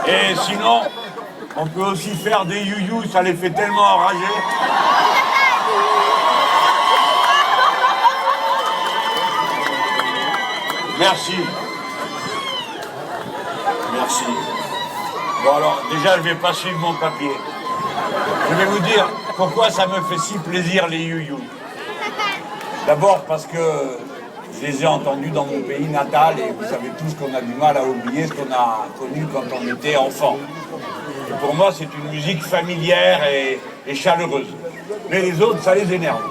Et sinon, on peut aussi faire des you-you, ça les fait tellement enrager. Merci. Merci. Bon alors, déjà, je vais pas suivre mon papier. Je vais vous dire pourquoi ça me fait si plaisir les you-you. D'abord parce que je les ai entendus dans mon pays natal et vous savez tous qu'on a du mal à oublier ce qu'on a connu quand on était enfant. Et pour moi, c'est une musique familière et chaleureuse. Mais les autres, ça les énerve.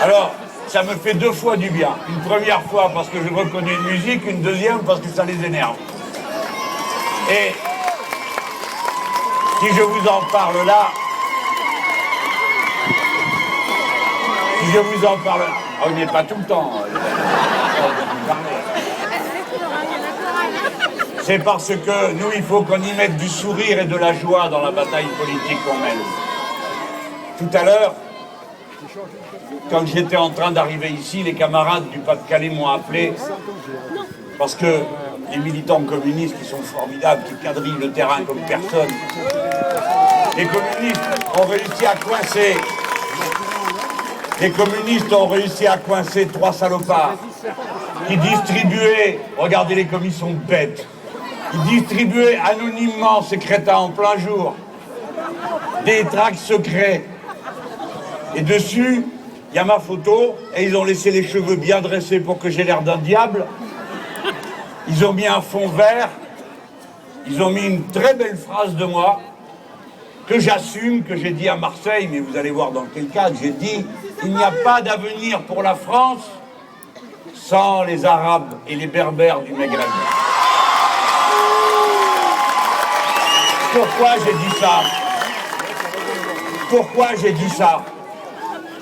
Alors, ça me fait deux fois du bien. Une première fois parce que je reconnais une musique, une deuxième parce que ça les énerve. Et si je vous en parle là, on n'est pas tout le temps. C'est parce que nous, il faut qu'on y mette du sourire et de la joie dans la bataille politique qu'on mène. Tout à l'heure, quand j'étais en train d'arriver ici, les camarades du Pas-de-Calais m'ont appelé parce que les militants communistes qui sont formidables, qui quadrillent le terrain comme personne, les communistes ont réussi à coincer. Les communistes ont réussi à coincer trois salopards qui distribuaient, regardez-les comme ils sont bêtes, qui distribuaient anonymement, ces crétins en plein jour, des tracts secrets. Et dessus, il y a ma photo, et ils ont laissé les cheveux bien dressés pour que j'ai l'air d'un diable. Ils ont mis un fond vert, ils ont mis une très belle phrase de moi, que j'assume, que j'ai dit à Marseille, mais vous allez voir dans quel cadre, j'ai dit « Il n'y a pas d'avenir pour la France sans les Arabes et les Berbères du Maghreb. » Pourquoi j'ai dit ça? Pourquoi j'ai dit ça?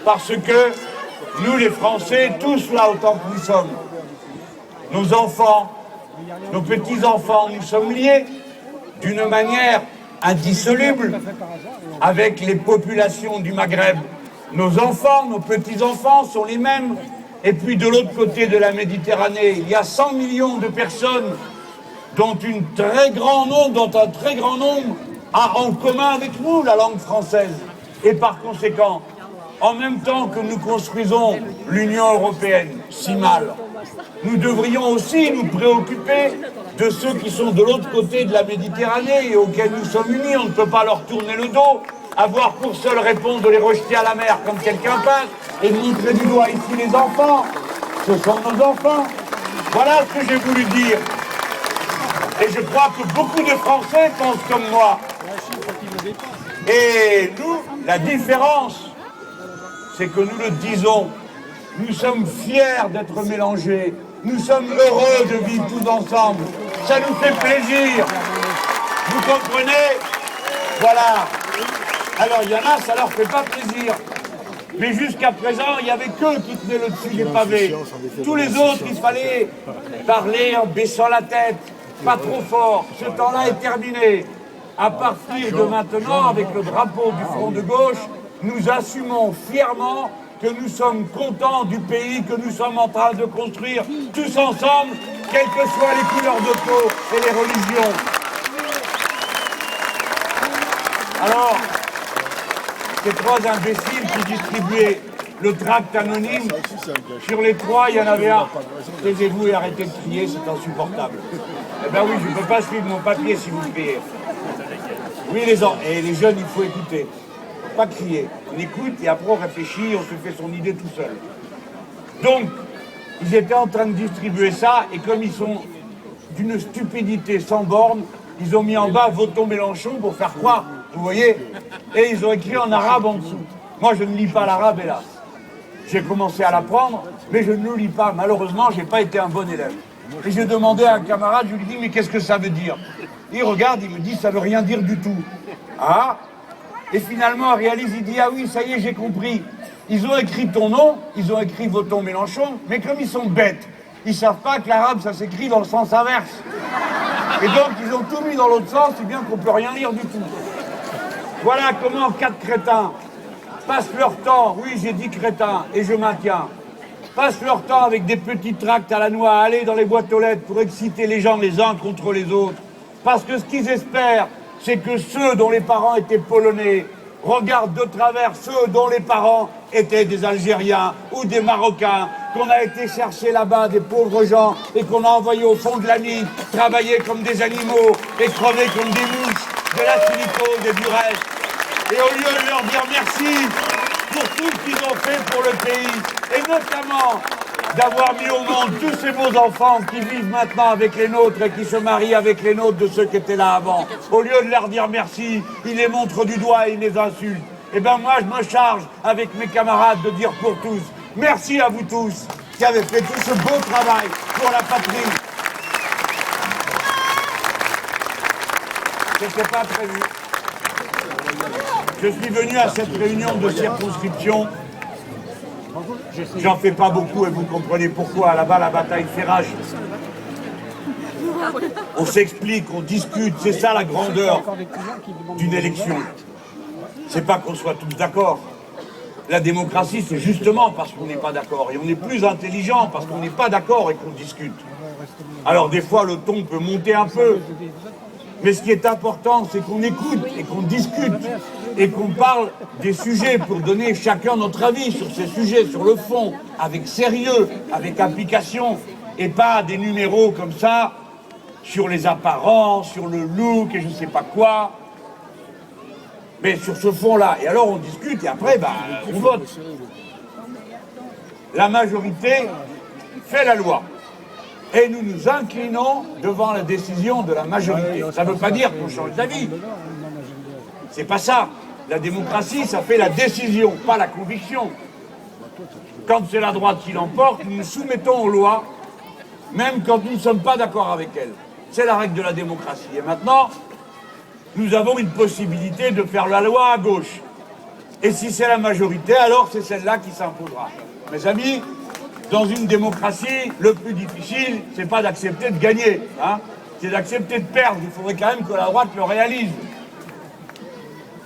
Parce que nous, les Français, tous là autant que nous sommes, nos enfants, nos petits-enfants, nous sommes liés d'une manière indissoluble avec les populations du Maghreb. Nos enfants, nos petits-enfants sont les mêmes. Et puis de l'autre côté de la Méditerranée, il y a 100 millions de personnes dont un très grand nombre a en commun avec nous la langue française. Et par conséquent, en même temps que nous construisons l'Union européenne si mal, nous devrions aussi nous préoccuper de ceux qui sont de l'autre côté de la Méditerranée et auxquels nous sommes unis. On ne peut pas leur tourner le dos, avoir pour seule réponse de les rejeter à la mer quand quelqu'un passe et de montrer du doigt ici les enfants. Ce sont nos enfants. Voilà ce que j'ai voulu dire. Et je crois que beaucoup de Français pensent comme moi. Et nous, la différence, c'est que nous le disons, nous sommes fiers d'être mélangés, nous sommes heureux de vivre tous ensemble, ça nous fait plaisir, vous comprenez? Voilà. Alors il y en a, ça leur fait pas plaisir, mais jusqu'à présent, il n'y avait qu'eux qui tenaient le dessus des pavés. Tous les autres, il fallait parler en baissant la tête, pas trop fort, ce temps-là est terminé. À partir de maintenant, avec le drapeau du Front de gauche, nous assumons fièrement que nous sommes contents du pays que nous sommes en train de construire tous ensemble, quelles que soient les couleurs de peau et les religions. Alors, ces trois imbéciles qui distribuaient le tract anonyme, sur les trois, il y en avait un. Taisez-vous et arrêtez de crier, c'est insupportable. Eh bien oui, je ne peux pas suivre mon papier si vous criez. Oui, et les jeunes, il faut écouter. Pas crier, on écoute et après on réfléchit, on se fait son idée tout seul. Donc, ils étaient en train de distribuer ça et comme ils sont d'une stupidité sans borne, ils ont mis en bas « Votons Mélenchon » pour faire croire, vous voyez, et ils ont écrit en arabe en dessous. Moi, je ne lis pas l'arabe, hélas. J'ai commencé à l'apprendre, mais je ne le lis pas. Malheureusement, je n'ai pas été un bon élève. Et j'ai demandé à un camarade, je lui dis « Mais qu'est-ce que ça veut dire ?» Il regarde, il me dit « Ça veut rien dire du tout. » Ah. Et finalement, on réalise, il dit « Ah oui, ça y est, j'ai compris. Ils ont écrit ton nom, ils ont écrit Votons Mélenchon, mais comme ils sont bêtes, ils ne savent pas que l'arabe, ça s'écrit dans le sens inverse. Et donc, ils ont tout mis dans l'autre sens, si bien qu'on ne peut rien lire du tout. Voilà comment quatre crétins passent leur temps, oui, j'ai dit crétins, et je maintiens, passent leur temps avec des petits tracts à la noix, à aller dans les boîtes aux lettres pour exciter les gens les uns contre les autres, Parce que ce qu'ils espèrent, c'est que ceux dont les parents étaient polonais regardent de travers ceux dont les parents étaient des Algériens ou des Marocains, qu'on a été chercher là-bas, des pauvres gens, et qu'on a envoyés au fond de la nuit, travailler comme des animaux et crever comme des mouches, de la silicose et du reste. Et au lieu de leur dire merci pour tout ce qu'ils ont fait pour le pays, et notamment d'avoir mis au monde tous ces beaux enfants qui vivent maintenant avec les nôtres et qui se marient avec les nôtres de ceux qui étaient là avant. Au lieu de leur dire merci, ils les montrent du doigt et ils les insultent. Eh bien moi, je me charge avec mes camarades de dire pour tous, merci à vous tous qui avez fait tout ce beau travail pour la patrie. C'était pas prévu. Je suis venu à cette réunion de circonscription. J'en fais pas beaucoup et vous comprenez pourquoi. Là-bas, la bataille fait rage. On s'explique, on discute, c'est ça la grandeur d'une élection. C'est pas qu'on soit tous d'accord. La démocratie, c'est justement parce qu'on n'est pas d'accord. Et on est plus intelligent parce qu'on n'est pas d'accord et qu'on discute. Alors des fois, le ton peut monter un peu. Mais ce qui est important, c'est qu'on écoute et qu'on discute et qu'on parle des sujets pour donner chacun notre avis sur ces sujets, sur le fond, avec sérieux, avec application, et pas des numéros comme ça, sur les apparences, sur le look et je ne sais pas quoi. Mais sur ce fond-là. Et alors on discute et après, on vote. La majorité fait la loi. Et nous nous inclinons devant la décision de la majorité. Ça ne veut pas dire qu'on change d'avis. C'est pas ça. La démocratie, ça fait la décision, pas la conviction. Quand c'est la droite qui l'emporte, nous nous soumettons aux lois, même quand nous ne sommes pas d'accord avec elles. C'est la règle de la démocratie. Et maintenant, nous avons une possibilité de faire la loi à gauche. Et si c'est la majorité, alors c'est celle-là qui s'imposera. Mes amis, dans une démocratie, le plus difficile, c'est pas d'accepter de gagner, hein, c'est d'accepter de perdre. Il faudrait quand même que la droite le réalise.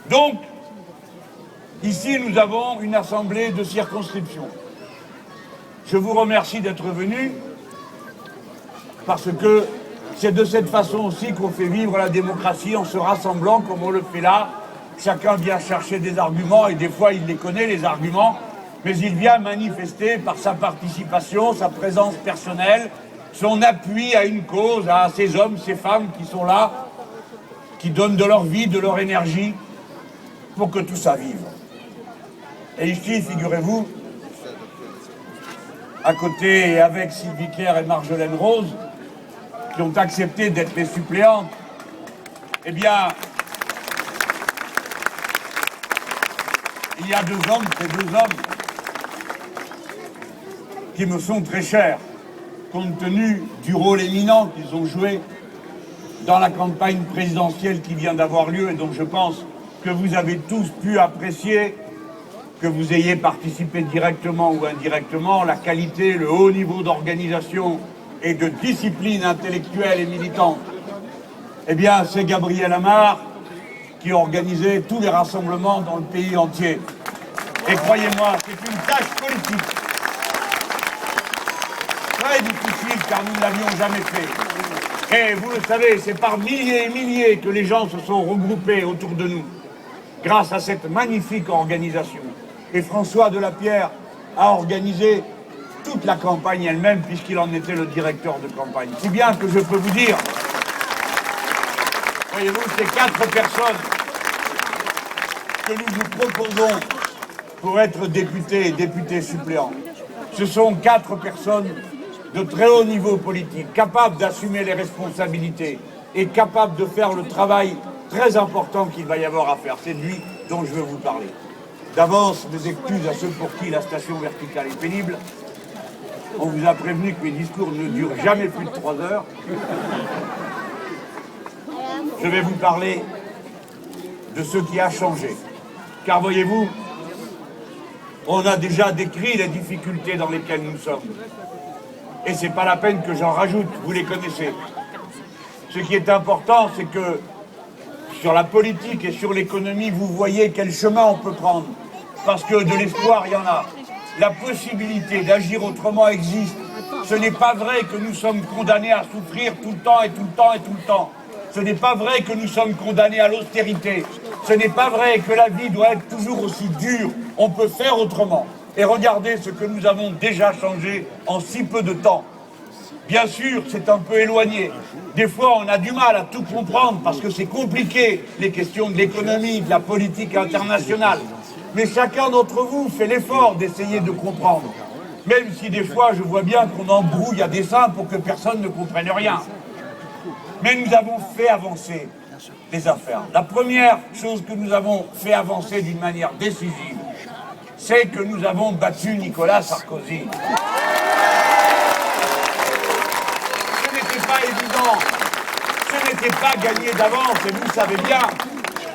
Donc, ici, nous avons une assemblée de circonscription. Je vous remercie d'être venus, parce que c'est de cette façon aussi qu'on fait vivre la démocratie, en se rassemblant comme on le fait là. Chacun vient chercher des arguments, et des fois il les connaît, les arguments, mais il vient manifester par sa participation, sa présence personnelle, son appui à une cause, à ces hommes, ces femmes qui sont là, qui donnent de leur vie, de leur énergie, pour que tout ça vive. Et ici, figurez-vous, à côté et avec Sylvie Claire et Marjolaine Rose, qui ont accepté d'être les suppléantes, eh bien, il y a ces deux hommes, qui me sont très chers, compte tenu du rôle éminent qu'ils ont joué dans la campagne présidentielle qui vient d'avoir lieu et dont je pense que vous avez tous pu apprécier, que vous ayez participé directement ou indirectement, la qualité, le haut niveau d'organisation et de discipline intellectuelle et militante. Eh bien, c'est Gabriel Amar qui organisait tous les rassemblements dans le pays entier. Et croyez-moi, c'est une tâche politique très difficile car nous ne l'avions jamais fait. Et vous le savez, c'est par milliers et milliers que les gens se sont regroupés autour de nous grâce à cette magnifique organisation. Et François Delapierre a organisé toute la campagne elle-même puisqu'il en était le directeur de campagne. Si bien que je peux vous dire, voyez-vous, ces 4 personnes que nous vous proposons pour être députés et députés suppléants, ce sont 4 personnes de très haut niveau politique, capables d'assumer les responsabilités et capables de faire le travail très important qu'il va y avoir à faire. C'est de lui dont je veux vous parler. D'avance, mes excuses à ceux pour qui la station verticale est pénible. On vous a prévenu que mes discours ne durent jamais plus de 3 heures. Je vais vous parler de ce qui a changé. Car voyez-vous, on a déjà décrit les difficultés dans lesquelles nous sommes. Et c'est pas la peine que j'en rajoute, vous les connaissez. Ce qui est important, c'est que sur la politique et sur l'économie, vous voyez quel chemin on peut prendre. Parce que de l'espoir, il y en a. La possibilité d'agir autrement existe. Ce n'est pas vrai que nous sommes condamnés à souffrir tout le temps et tout le temps et tout le temps. Ce n'est pas vrai que nous sommes condamnés à l'austérité. Ce n'est pas vrai que la vie doit être toujours aussi dure. On peut faire autrement. Et regardez ce que nous avons déjà changé en si peu de temps. Bien sûr, c'est un peu éloigné. Des fois, on a du mal à tout comprendre parce que c'est compliqué, les questions de l'économie, de la politique internationale. Mais chacun d'entre vous fait l'effort d'essayer de comprendre. Même si des fois, je vois bien qu'on embrouille à dessein pour que personne ne comprenne rien. Mais nous avons fait avancer les affaires. La première chose que nous avons fait avancer d'une manière décisive, c'est que nous avons battu Nicolas Sarkozy. Ce n'était pas évident, ce n'était pas gagné d'avance, et vous savez bien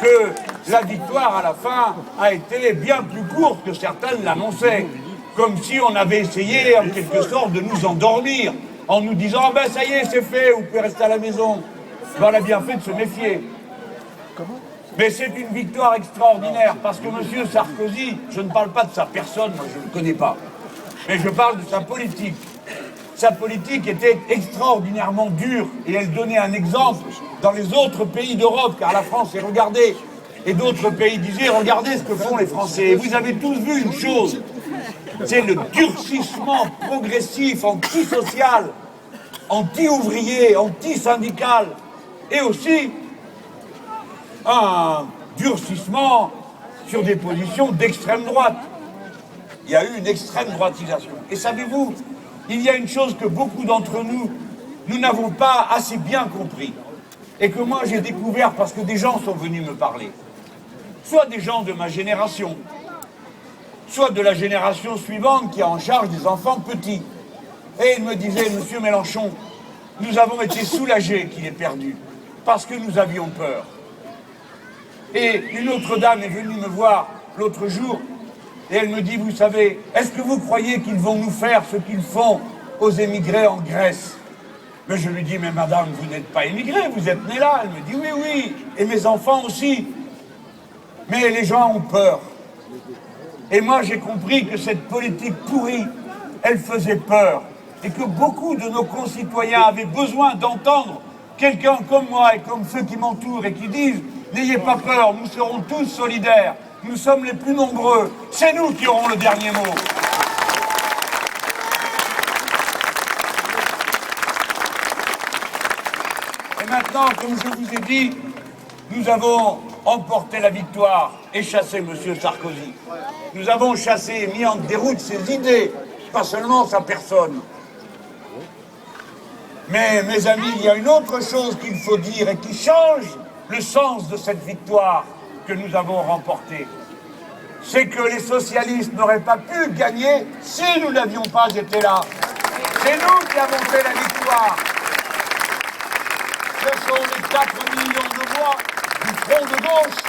que la victoire à la fin a été bien plus courte que certains l'annonçaient, comme si on avait essayé en quelque sorte de nous endormir, en nous disant « ben ça y est, c'est fait, vous pouvez rester à la maison ». Ben, on a bien fait de se méfier. Mais c'est une victoire extraordinaire, parce que M. Sarkozy, je ne parle pas de sa personne, moi je ne le connais pas, mais je parle de sa politique. Sa politique était extraordinairement dure, et elle donnait un exemple dans les autres pays d'Europe, car la France est regardée, et d'autres pays disaient « regardez ce que font les Français ». Et vous avez tous vu une chose, c'est le durcissement progressif, antisocial, anti-ouvrier, anti-syndical, et aussi un durcissement sur des positions d'extrême droite. Il y a eu une extrême droitisation. Et savez-vous, il y a une chose que beaucoup d'entre nous, nous n'avons pas assez bien compris, et que moi j'ai découvert parce que des gens sont venus me parler. Soit des gens de ma génération, soit de la génération suivante qui a en charge des enfants petits. Et ils me disaient, Monsieur Mélenchon, nous avons été soulagés qu'il ait perdu, parce que nous avions peur. Et une autre dame est venue me voir l'autre jour, et elle me dit, vous savez, est-ce que vous croyez qu'ils vont nous faire ce qu'ils font aux émigrés en Grèce? Mais je lui dis, mais madame, vous n'êtes pas émigrée, vous êtes née là. Elle me dit, oui, oui, et mes enfants aussi. Mais les gens ont peur. Et moi, j'ai compris que cette politique pourrie, elle faisait peur. Et que beaucoup de nos concitoyens avaient besoin d'entendre quelqu'un comme moi et comme ceux qui m'entourent et qui disent « N'ayez pas peur, nous serons tous solidaires, nous sommes les plus nombreux, c'est nous qui aurons le dernier mot ». Et maintenant, comme je vous ai dit, nous avons emporté la victoire et chassé M. Sarkozy. Nous avons chassé et mis en déroute ses idées, pas seulement sa personne. Mais, mes amis, il y a une autre chose qu'il faut dire et qui change le sens de cette victoire que nous avons remportée. C'est que les socialistes n'auraient pas pu gagner si nous n'avions pas été là. C'est nous qui avons fait la victoire. Ce sont les 4 millions de voix du Front de gauche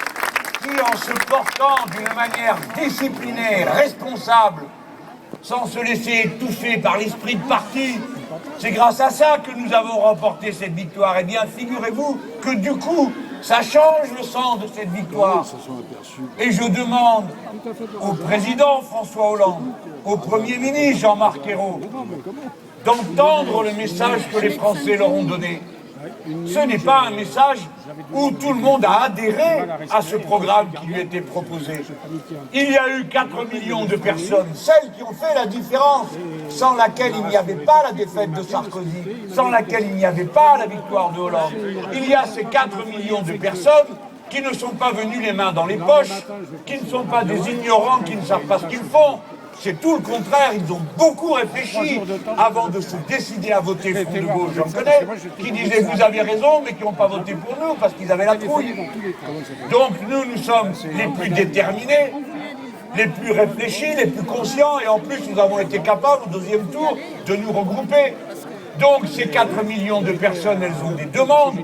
qui, en se portant d'une manière disciplinée, responsable, sans se laisser étouffer par l'esprit de parti, c'est grâce à ça que nous avons remporté cette victoire. Eh bien, figurez-vous que du coup, ça change le sens de cette victoire. Et je demande au président François Hollande, au Premier ministre Jean-Marc Ayrault, d'entendre le message que les Français leur ont donné. Ce n'est pas un message où tout le monde a adhéré à ce programme qui lui était proposé. Il y a eu 4 millions de personnes, celles qui ont fait la différence, sans laquelle il n'y avait pas la défaite de Sarkozy, sans laquelle il n'y avait pas la victoire de Hollande. Il y a ces 4 millions de personnes qui ne sont pas venus les mains dans les poches, qui ne sont pas des ignorants qui ne savent pas ce qu'ils font. C'est tout le contraire, ils ont beaucoup réfléchi avant de se décider à voter Front de gauche. J'en connais qui disaient vous avez raison, mais qui n'ont pas voté pour nous parce qu'ils avaient la trouille. Donc nous sommes les plus déterminés, les plus réfléchis, les plus conscients, et en plus nous avons été capables au deuxième tour de nous regrouper. Donc ces 4 millions de personnes, elles ont des demandes.